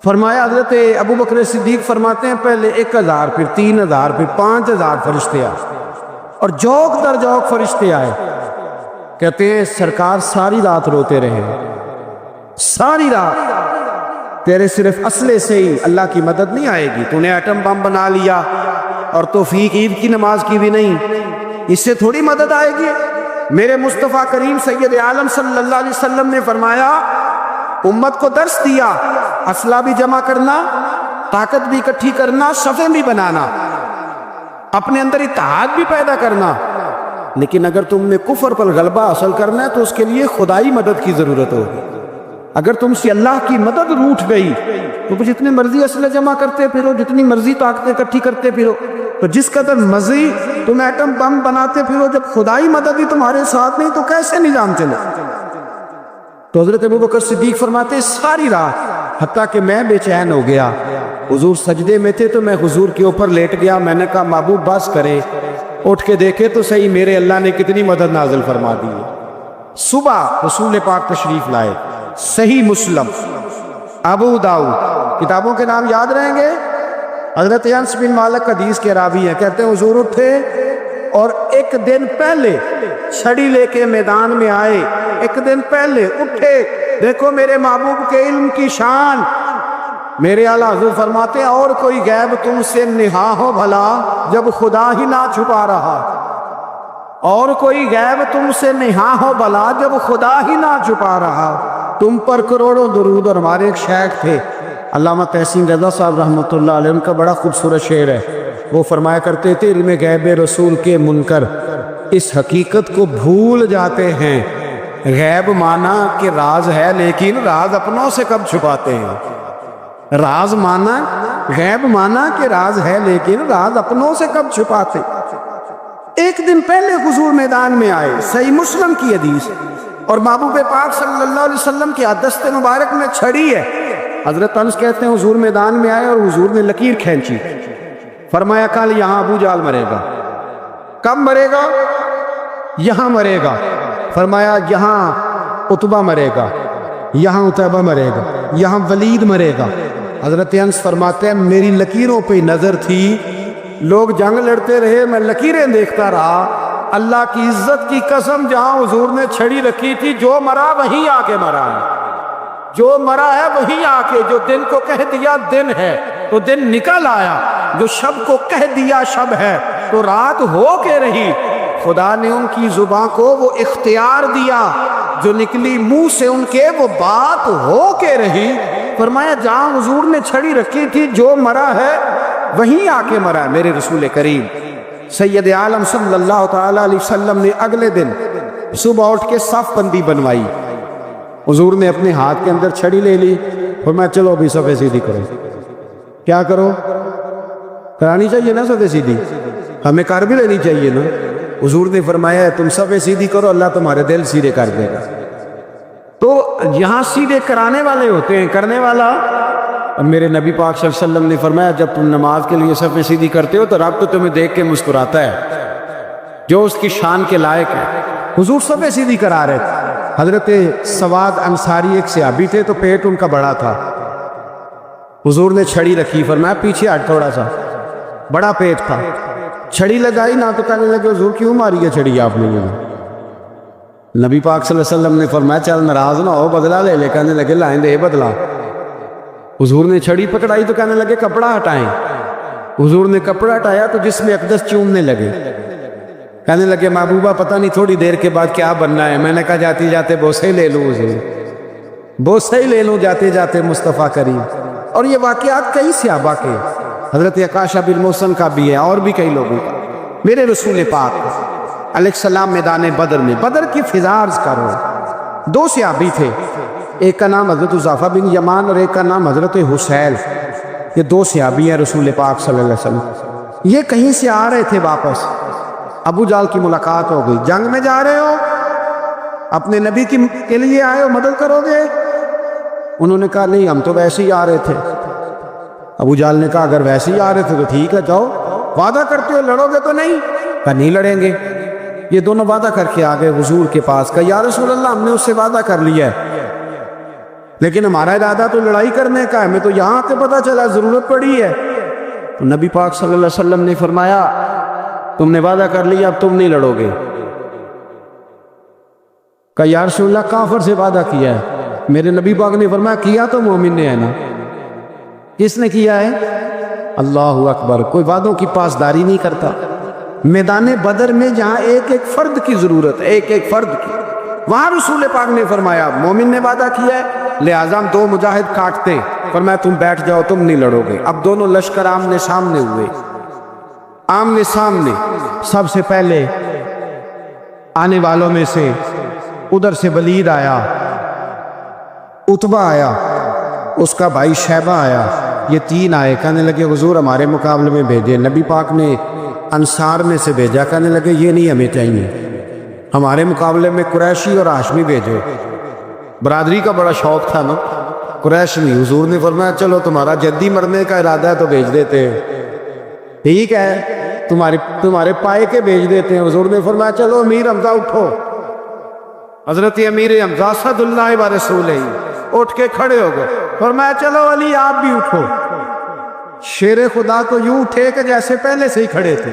فرمایا حضرت ابو بکر صدیق فرماتے ہیں پہلے 1000 پھر 3000 پھر 5000 فرشتے آئے، اور جوک در جوک فرشتے آئے۔ کہتے ہیں سرکار ساری رات روتے رہے، ساری رات، تیرے صرف اسلحے سے ہی اللہ کی مدد نہیں آئے گی، تو نے ایٹم بم بنا لیا اور توفیق عید کی نماز کی بھی نہیں، اس سے تھوڑی مدد آئے گی۔ میرے مصطفیٰ کریم سید عالم صلی اللہ علیہ وسلم نے فرمایا، امت کو درس دیا، اسلحہ بھی جمع کرنا، طاقت بھی اکٹھی کرنا، صفیں بھی بنانا، اپنے اندر اتحاد بھی پیدا کرنا، لیکن اگر تم نے کفر پر غلبہ حاصل کرنا ہے تو اس کے لیے خدائی مدد کی ضرورت ہوگی۔ اگر تم سے اللہ کی مدد روٹھ گئی تو جتنے مرضی اسلحے جمع کرتے پھرو، جتنی مرضی طاقتیں اکٹھی کرتے پھرو، تو جس قدر مرضی تم ایٹم بم بناتے پھرو، جب خدائی مدد ہی تمہارے ساتھ نہیں تو کیسے نظام چلا؟ تو حضرت ابوبکر صدیق فرماتے ساری رات حتیٰ کہ میں بے چین ہو گیا، حضور سجدے میں تھے تو میں حضور کے اوپر لیٹ گیا، میں نے کہا محبوب بس کرے، اٹھ کے دیکھے تو صحیح میرے اللہ نے کتنی مدد نازل فرما دی ہے۔ صبح رسول پاک تشریف لائے، صحیح مسلم، ابو داؤد، کتابوں کے نام یاد رہیں گے۔ حضرت انس بن مالک حدیث کے راوی ہیں، کہتے ہیں حضور اٹھے اور ایک دن پہلے چھڑی لے کے میدان میں آئے، ایک دن پہلے اٹھے، دیکھو میرے محبوب کے علم کی شان۔ میرے اعلیٰ حضور فرماتے ہیں اور کوئی غیب تم سے نہا ہو بھلا جب خدا ہی نہ چھپا رہا، اور کوئی غیب تم سے نہا ہو بھلا جب خدا ہی نہ چھپا رہا۔ تم پر کروڑوں درود۔ اور ہمارے ایک شیخ تھے علامہ تحسین رضا صاحب رحمۃ اللہ علیہ، ان کا بڑا خوبصورت شعر ہے، وہ فرمایا کرتے تھے علم غیب رسول کے منکر اس حقیقت کو بھول جاتے ہیں، غیب مانا کہ راز ہے لیکن راز اپنوں سے کب چھپاتے ہیں۔ راز مانا، غیب مانا کہ راز ہے لیکن راز اپنوں سے کب چھپاتے۔ ایک دن پہلے حضور میدان میں آئے، صحیح مسلم کی حدیث، اور محبوب پاک صلی اللہ علیہ وسلم کی دست مبارک میں چھڑی ہے۔ حضرت انس کہتے ہیں حضور میدان میں آئے اور حضور نے لکیر کھینچی، فرمایا کل یہاں ابو جہل مرے گا۔ کب مرے گا؟ یہاں مرے گا۔ فرمایا یہاں عتبہ مرے گا، یہاں عتیبہ مرے گا، یہاں ولید مرے گا۔ حضرت انس فرماتے ہیں میری لکیروں پہ نظر تھی، لوگ جنگ لڑتے رہے، میں لکیریں دیکھتا رہا۔ اللہ کی عزت کی قسم جہاں حضور نے چھڑی رکھی تھی، جو مرا وہیں آ کے مرا ہے، جو مرا ہے وہیں آ کے، جو دن کو کہہ دیا دن ہے تو دن نکل آیا، جو شب کو کہہ دیا شب ہے تو رات ہو کے رہی۔ خدا نے ان کی زبان کو وہ اختیار دیا، جو نکلی منہ سے ان کے وہ بات ہو کے رہی۔ فرمایا جہاں حضور نے چھڑی رکھی تھی، جو مرا ہے وہیں آ کے مرا ہے میرے رسول کریم سید عالم صلی اللہ تعالی علیہ وسلم نے اگلے دن صبح اٹھ کے صف بندی بنوائی۔ حضور نے اپنے ہاتھ کے اندر چھڑی لے لی، فرمایا چلو ابھی صفے سیدھی کرو۔ کیا کرو؟ کرانی چاہیے نا صفے سیدھی، ہمیں کر بھی لینی چاہیے نا۔ حضور نے فرمایا تم صفے سیدھی کرو، اللہ تمہارے دل سیدھے کر دے گا۔ تو یہاں سیدھے کرانے والے ہوتے ہیں، کرنے والا۔ اور میرے نبی پاک صلی اللہ علیہ وسلم نے فرمایا جب تم نماز کے لیے صفیں سیدھی کرتے ہو تو رب تو تمہیں دیکھ کے مسکراتا ہے، جو اس کی شان کے لائق ہے۔ حضور صفیں سیدھی کرا رہے تھے۔ حضرت سواد انصاری ایک صحابی تھے، تو پیٹ ان کا بڑا تھا، حضور نے چھڑی رکھی، فرمایا پیچھے ہٹ تھوڑا سا، بڑا پیٹ تھا، چھڑی لگائی نہ تو کہنے لگے حضور کیوں ماری ہے چھڑی آپ نے؟ نبی پاک صلی اللہ علیہ وسلم نے فرمایا چل ناراض نہ ہو، بدلہ لے لے۔ کہنے لگے لائیں دے بدلہ۔ حضور نے چھڑی پکڑائی تو کہنے لگے کپڑا ہٹائیں۔ حضور نے کپڑا ہٹایا تو جسم اقدس چومنے لگے، کہنے لگے محبوبہ پتہ نہیں تھوڑی دیر کے بعد کیا بننا ہے۔ میں نے کہا جاتے جاتے بوسے لے لوں، حضور بوسے لے لوں جاتے جاتے مصطفیٰ کریم۔ اور یہ واقعات کئی صحابہ کے، حضرت عکاشہ بن محسن کا بھی ہے اور بھی کئی لوگوں کا۔ میرے رسول پاک علیہ السلام میدان بدر میں، بدر کی فضا عرض کرو، دو صحابی تھے، ایک کا نام حضرت حذیفہ بن یمان اور ایک کا نام حضرت حسیل۔ یہ دو صحابی ہیں رسول پاک صلی اللہ علیہ وسلم۔ یہ کہیں سے آ رہے تھے واپس، ابو جہل کی ملاقات ہو گئی۔ جنگ میں جا رہے ہو، اپنے نبی کے لیے آئے ہو، مدد کرو گے؟ انہوں نے کہا نہیں ہم تو ویسے ہی آ رہے تھے۔ ابو جہل نے کہا اگر ویسے ہی آ رہے تھے تو ٹھیک ہے جاؤ، وعدہ کرتے ہو لڑو گے تو نہیں؟ کہا نہیں لڑیں گے۔ یہ دونوں وعدہ کر کے آ گئے حضور کے پاس، کہا یا رسول اللہ ہم نے اس سے وعدہ کر لیا ہے لیکن ہمارا ارادہ تو لڑائی کرنے کا ہے، ہمیں تو یہاں سے پتہ چلا ضرورت پڑی ہے۔ تو نبی پاک صلی اللہ علیہ وسلم نے فرمایا تم نے وعدہ کر لیا اب تم نہیں لڑو گے۔ کہا یا رسول اللہ کافر سے وعدہ کیا ہے؟ میرے نبی پاک نے فرمایا کیا تو مومن نے ہے نا۔ کس نے کیا ہے؟ اللہ اکبر۔ کوئی وعدوں کی پاسداری نہیں کرتا۔ میدان بدر میں جہاں ایک ایک فرد کی ضرورت ہے، ایک ایک فرد کی، وہاں رسول پاک نے فرمایا مومن نے وعدہ کیا ہے لہٰذا ہم دو مجاہد کاٹتے، فرمایا تم بیٹھ جاؤ تم نہیں لڑو گے۔ اب دونوں لشکر آمنے سامنے ہوئے، آمنے سامنے۔ سب سے پہلے آنے والوں میں سے ادھر سے ولید آیا، عتبہ آیا، اس کا بھائی شیبہ آیا، یہ تین آئے، کہنے لگے حضور ہمارے مقابلے میں بھیجے۔ نبی پاک نے انصار میں سے بھیجا، کہنے لگے یہ نہیں ہمیں چاہیے، ہمارے مقابلے میں قریشی اور ہاشمی بھیجو۔ برادری کا بڑا شوق تھا نا، قریش نہیں۔ حضور نے فرمایا چلو تمہارا جدی مرنے کا ارادہ ہے تو بھیج دیتے ہیں، ٹھیک ہے تمہارے پائے کے بھیج دیتے ہیں۔ حضور نے فرمایا چلو امیر حمزہ اٹھو۔ حضرت امیر حمزہ اسد اللہ و رسولہ اٹھ کے کھڑے ہو گئے، فرمایا چلو علی آپ بھی اٹھو۔ شیر خدا تو یوں اٹھے کہ جیسے پہلے سے ہی کھڑے تھے۔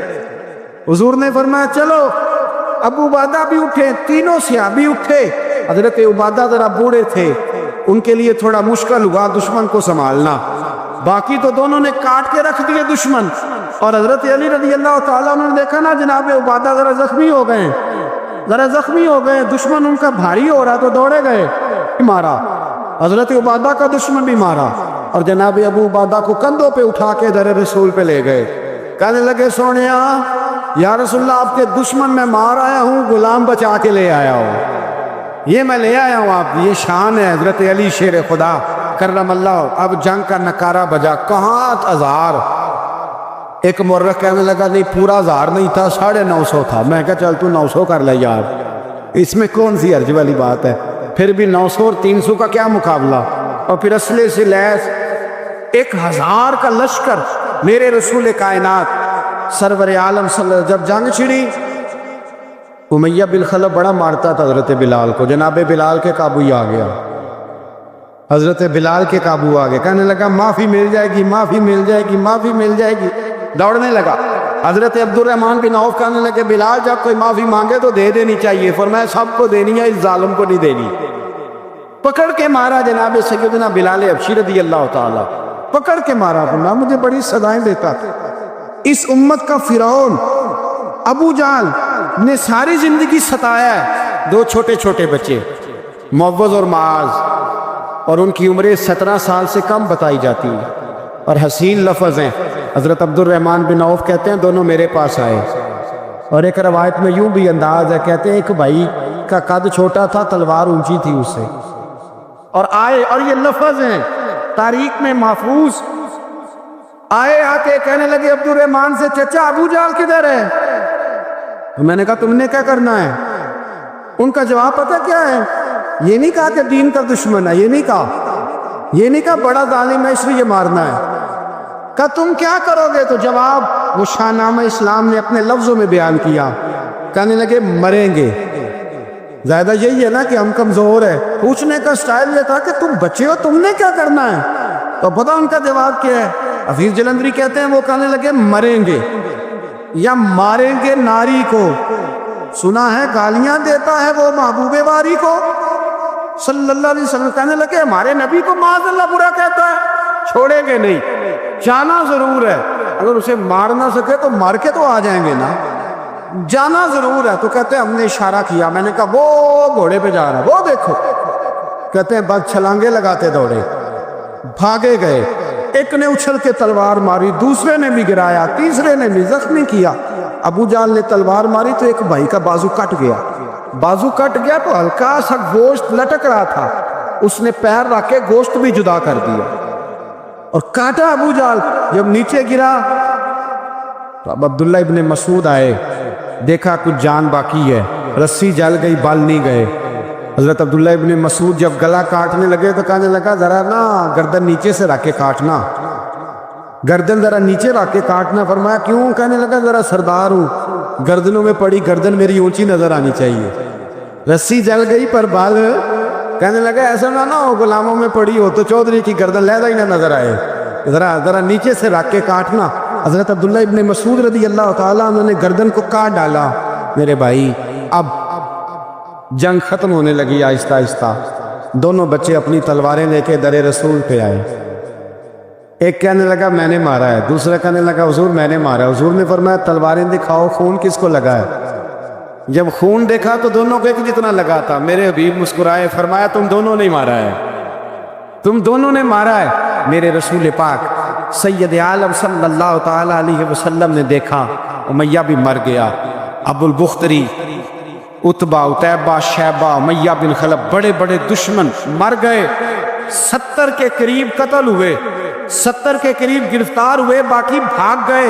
حضور نے فرمایا چلو ابو عبادہ بھی اٹھے، تینوں صحابی اٹھے۔ حضرت عبادہ ذرا بوڑھے تھے، ان کے لیے تھوڑا مشکل ہوا دشمن کو سنبھالنا، باقی تو دونوں نے کاٹ کے رکھ دیے دشمن۔ اور حضرت علی رضی اللہ تعالیٰ عنہ نے دیکھا نا جناب عبادہ ذرا زخمی ہو گئے، دشمن ان کا بھاری ہو رہا تو دوڑے گئے، مارا حضرت عبادہ کا دشمن بھی مارا، اور جناب ابو عبادہ کو کندھوں پہ اٹھا کے در رسول پہ لے گئے۔ کہنے لگے سونیا یا رسول اللہ آپ کے دشمن میں مار آیا ہوں، غلام بچا کے لے آیا ہوں، یہ میں لے آیا ہوں آپ، یہ شان ہے حضرت علی شیر خدا کرم اللہ۔ اب جنگ کا نکارہ بجا، کہاں 1000؟ ایک مورخ کہنے لگا نہیں پورا 1000 نہیں تھا، 950 تھا۔ میں کہا چل تو 900 کر لے یار، اس میں کون سی حرج والی بات ہے، پھر بھی 900 اور 300 کا کیا مقابلہ۔ اور پھر اسلحے سے لیس 1000 کا لشکر میرے رسول کائنات سرور عالم صلی اللہ علیہ وسلم۔ جب جنگ چھڑی امیہ بن خلف بڑا مارتا تھا حضرت بلال کو، جناب بلال کے قابو ہی آ گیا، حضرت بلال کے قابو آ گئے، کہنے لگا معافی مل جائے گی، معافی مل جائے گی، معافی مل جائے گی، دوڑنے لگا۔ حضرت عبد الرحمن بن عوف کہنے لگے بلال جب کوئی معافی مانگے تو دے دینی چاہیے، فرمایا سب کو دینی ہے، اس ظالم کو نہیں دینی۔ پکڑ کے مارا جناب سیدنا بلال حبشی رضی اللہ تعالی، پکڑ کے مارا۔ فرمایا مجھے بڑی سزائیں دیتا تھا۔ اس امت کا فرعون ابو جہل نے ساری زندگی ستایا ہے، 2 چھوٹے چھوٹے بچے معوذ اور معاذ، اور ان کی عمریں 17 سال سے کم بتائی جاتی ہیں، اور حسین لفظ ہیں۔ حضرت عبد الرحمن بن عوف کہتے ہیں دونوں میرے پاس آئے، اور ایک روایت میں یوں بھی انداز ہے، کہتے ہیں ایک بھائی کا قد چھوٹا تھا، تلوار اونچی تھی اس سے، اور آئے، اور یہ لفظ ہیں تاریخ میں محفوظ، آئے آ کے کہنے لگے عبد الرحمن سے چچا ابو جہل کدھر ہے؟ میں نے کہا تم نے کیا کرنا ہے؟ ان کا جواب پتہ کیا ہے؟ یہ نہیں کہا کہ دین کا دشمن ہے، یہ نہیں کہا بڑا ظالم ہے اس لیے مارنا ہے، کہا تم کیا کرو گے؟ تو جواب وہ شاہ نامہ اسلام نے اپنے لفظوں میں بیان کیا، کہنے لگے مریں گے۔ زیادہ یہی ہے نا کہ ہم کمزور ہے، پوچھنے کا سٹائل یہ تھا کہ تم بچے ہو، تم نے کیا کرنا ہے؟ تو پتہ ان کا جواب کیا ہے؟ حفیظ جلندری کہتے ہیں وہ کہنے لگے مریں گے یا ماریں گے ناری کو، سنا ہے گالیاں دیتا ہے وہ محبوب باری کو صلی اللہ علیہ وسلم، کہنے لگے ہمارے نبی کو معاذ اللہ برا کہتا ہے، چھوڑیں گے نہیں، جانا ضرور ہے، اگر اسے مار نہ سکے تو مار کے تو آ جائیں گے نا، جانا ضرور ہے۔ تو کہتے ہیں ہم نے اشارہ کیا، میں نے کہا وہ گھوڑے پہ جا رہا ہے، وہ دیکھو، کہتے ہیں بس چھلانگے لگاتے دوڑے، بھاگے گئے، ایک نے اچھل کے تلوار ماری، دوسرے نے بھی گرایا، تیسرے نے بھی زخمی کیا۔ ابو جہل نے تلوار ماری تو ایک بھائی کا بازو کٹ گیا، تو ہلکا سا گوشت لٹک رہا تھا، اس نے پیر رکھ کے گوشت بھی جدا کر دیا اور کاٹا ابو جہل۔ جب نیچے گرا تو اب عبداللہ ابن مسعود آئے، دیکھا کچھ جان باقی ہے، رسی جل گئی، بال نہیں گئے۔ حضرت عبداللہ ابن مسعود جب گلا کاٹنے لگے تو کہنے لگا ذرا نا گردن نیچے سے رکھ کے کاٹنا، گردن ذرا نیچے رکھ کے کاٹنا۔ فرمایا کیوں؟ کہنے لگا ذرا سردار ہوں، گردنوں میں پڑی گردن میری اونچی نظر آنی چاہیے، رسی جل گئی پر بال، کہنے لگا ایسا نہ ہو غلاموں میں پڑی ہو تو چودھری کی گردن لہذا ہی نہ نظر آئے، ذرا نیچے سے رکھ کے کاٹنا۔ حضرت عبداللہ ابن مسعود رضی اللہ تعالیٰ عنہ نے گردن کو کاٹ ڈالا۔ میرے بھائی اب جنگ ختم ہونے لگی آہستہ آہستہ، دونوں بچے اپنی تلواریں لے کے در رسول پہ آئے، ایک کہنے لگا میں نے مارا ہے، دوسرا کہنے لگا حضور میں نے مارا ہے۔ حضور نے فرمایا تلواریں دکھاؤ، خون کس کو لگا ہے؟ جب خون دیکھا تو دونوں کو ایک جتنا لگا تھا۔ میرے حبیب مسکرائے، فرمایا تم دونوں نے مارا ہے، تم دونوں نے مارا ہے۔ میرے رسول پاک سید عالم صلی اللہ تعالیٰ علیہ وسلم نے دیکھا امیہ بھی مر گیا، ابو البختری، عتبہ، عتیبہ، شیبہ، امیہ بن خلف، بڑے بڑے دشمن مر گئے، 70 کے قریب قتل ہوئے، 70 کے قریب گرفتار ہوئے، باقی بھاگ گئے۔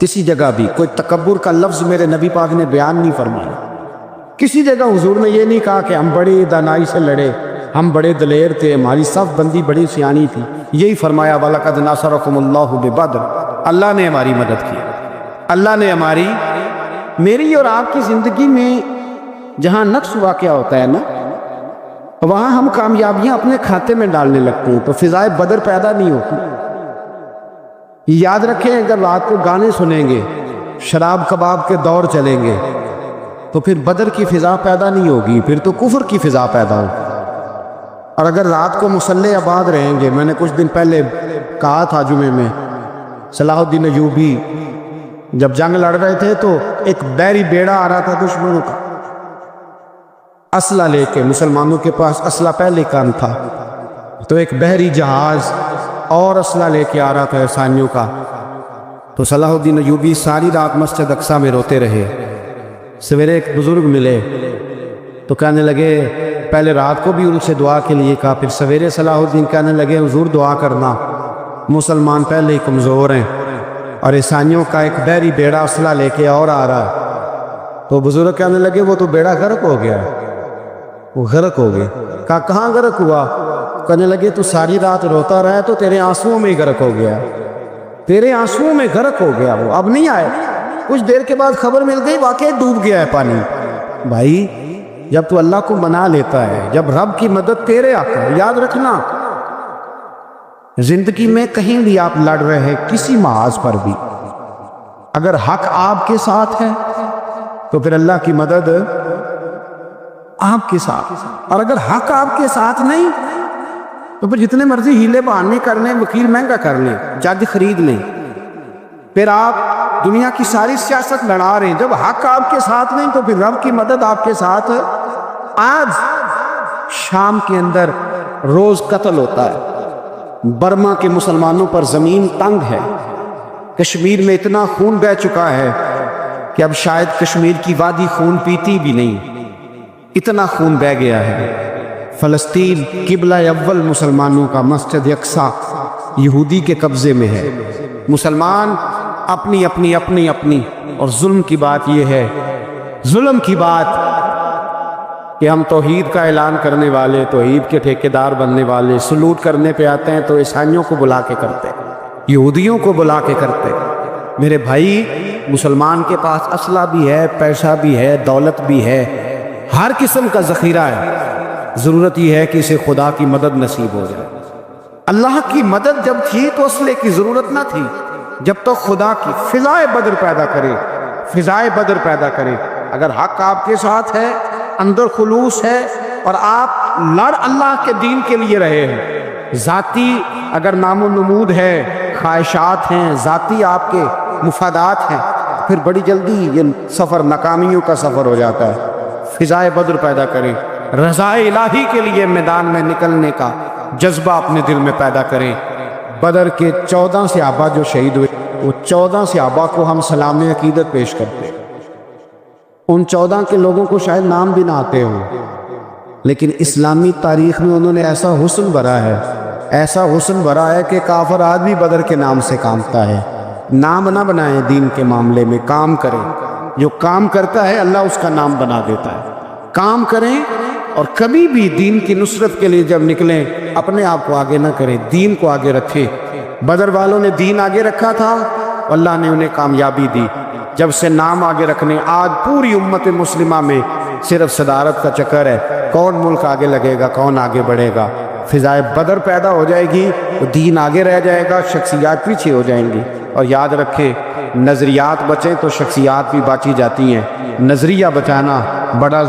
کسی جگہ بھی کوئی تکبر کا لفظ میرے نبی پاک نے بیان نہیں فرمایا. کسی جگہ حضور نے یہ نہیں کہا کہ ہم بڑی دانائی سے لڑے، ہم بڑے دلیر تھے، ہماری صف بندی بڑی سیانی تھی. یہی فرمایا وَلَقَدْ نَصَرَكُمُ اللَّهُ بِبَدْرٍ، اللہ نے ہماری مدد کی، اللہ نے ہماری. میری اور آپ کی زندگی میں جہاں نقص واقع ہوتا ہے نا، وہاں ہم کامیابیاں اپنے کھاتے میں ڈالنے لگتے ہیں تو فضائے بدر پیدا نہیں ہوتی. یاد رکھیں اگر رات کو گانے سنیں گے، شراب کباب کے دور چلیں گے تو پھر بدر کی فضا پیدا نہیں ہوگی، پھر تو کفر کی فضا پیدا ہوگی. اور اگر رات کو مسلح آباد رہیں گے، میں نے کچھ دن پہلے کہا تھا جمعے میں، صلاح الدین ایوبی جب جنگ لڑ رہے تھے تو ایک بحری بیڑا آ رہا تھا دشمنوں کا، اسلحہ لے کے. مسلمانوں کے پاس اسلحہ پہلے کام تھا، تو ایک بحری جہاز اور اسلحہ لے کے آ رہا تھا عیسائیوں کا. تو صلاح الدین ایوبی ساری رات مسجد اقصیٰ میں روتے رہے. سویرے ایک بزرگ ملے تو کہنے لگے، پہلے رات کو بھی ان سے دعا کے لیے کہا، پھر سویرے صلاح الدین کہنے لگے حضور دعا کرنا، مسلمان پہلے ہی کمزور ہیں اور عیسائیوں کا ایک بحری بیڑا اسلحہ لے کے اور آ رہا ہے. تو بزرگ کہنے لگے وہ تو بیڑا غرق ہو گیا ہے، وہ غرق ہو گئے. کہا کہاں غرق ہوا؟ کہنے لگے تو ساری رات روتا رہا تو تیرے آنسوؤں میں ہی غرق ہو گیا، تیرے آنسوؤں میں غرق ہو گیا، وہ اب نہیں آئے. کچھ دیر کے بعد خبر مل گئی واقعی ڈوب گیا ہے پانی. بھائی جب تو اللہ کو منا لیتا ہے، جب رب کی مدد تیرے آتا ہے، یاد رکھنا زندگی میں کہیں بھی آپ لڑ رہے ہیں، کسی محاذ پر بھی اگر حق آپ کے ساتھ ہے تو پھر اللہ کی مدد آپ کے ساتھ، اور اگر حق آپ کے ساتھ نہیں تو پھر جتنے مرضی ہیلے بہانے کر لیں، وکیل مہنگا کر لیں، جج خرید لیں، پھر آپ دنیا کی ساری سیاست لڑا رہے ہیں. جب حق آپ کے ساتھ نہیں تو پھر رب کی مدد آپ کے ساتھ ہے. آج شام کے اندر روز قتل ہوتا ہے، برما کے مسلمانوں پر زمین تنگ ہے، کشمیر میں اتنا خون بہہ چکا ہے کہ اب شاید کشمیر کی وادی خون پیتی بھی نہیں، اتنا خون بہہ گیا ہے. فلسطین قبلہ اول مسلمانوں کا مسجد اقصیٰ یہودی کے قبضے میں ہے. مسلمان اپنی اپنی اپنی اپنی. اور ظلم کی بات یہ ہے، ظلم کی بات کہ ہم توحید کا اعلان کرنے والے، توحید کے ٹھیکیدار بننے والے سلوٹ کرنے پہ آتے ہیں تو عیسائیوں کو بلا کے کرتے، یہودیوں کو بلا کے کرتے. میرے بھائی مسلمان کے پاس اسلحہ بھی ہے، پیسہ بھی ہے، دولت بھی ہے، ہر قسم کا ذخیرہ ہے. ضرورت یہ ہے کہ اسے خدا کی مدد نصیب ہو جائے. اللہ کی مدد جب تھی تو اسلحے کی ضرورت نہ تھی. جب تک خدا کی فضائے بدر پیدا کرے، فضائے بدر پیدا کرے. اگر حق آپ کے ساتھ ہے، اندر خلوص ہے اور آپ لڑ اللہ کے دین کے لیے رہے ہیں، ذاتی اگر نام و نمود ہے، خواہشات ہیں، ذاتی آپ کے مفادات ہیں، پھر بڑی جلدی یہ سفر ناکامیوں کا سفر ہو جاتا ہے. فضائے بدر پیدا کریں، رضائے الہی کے لیے میدان میں نکلنے کا جذبہ اپنے دل میں پیدا کریں. بدر کے 14 صحابہ جو شہید ہوئے، وہ 14 صحابہ کو ہم سلام عقیدت پیش کرتے ہیں. ان 14 کے لوگوں کو شاید نام بھی نہ آتے ہوں، لیکن اسلامی تاریخ میں انہوں نے ایسا حسن بھرا ہے، ایسا حسن بھرا ہے کہ کافر آدمی بدر کے نام سے کامتا ہے. نام نہ بنائیں دین کے معاملے میں، کام کریں. جو کام کرتا ہے اللہ اس کا نام بنا دیتا ہے. کام کریں اور کبھی بھی دین کی نصرت کے لیے جب نکلیں اپنے آپ کو آگے نہ کریں، دین کو آگے رکھیں. بدر والوں نے دین آگے رکھا تھا، اللہ نے انہیں کامیابی دی. جب سے نام آگے رکھنے، آج پوری امت مسلمہ میں صرف صدارت کا چکر ہے، کون ملک آگے لگے گا، کون آگے بڑھے گا. فضائے بدر پیدا ہو جائے گی تو دین آگے رہ جائے گا، شخصیات پیچھے ہو جائیں گی. اور یاد رکھیں نظریات بچیں تو شخصیات بھی باچی جاتی ہیں. نظریہ بچانا بڑا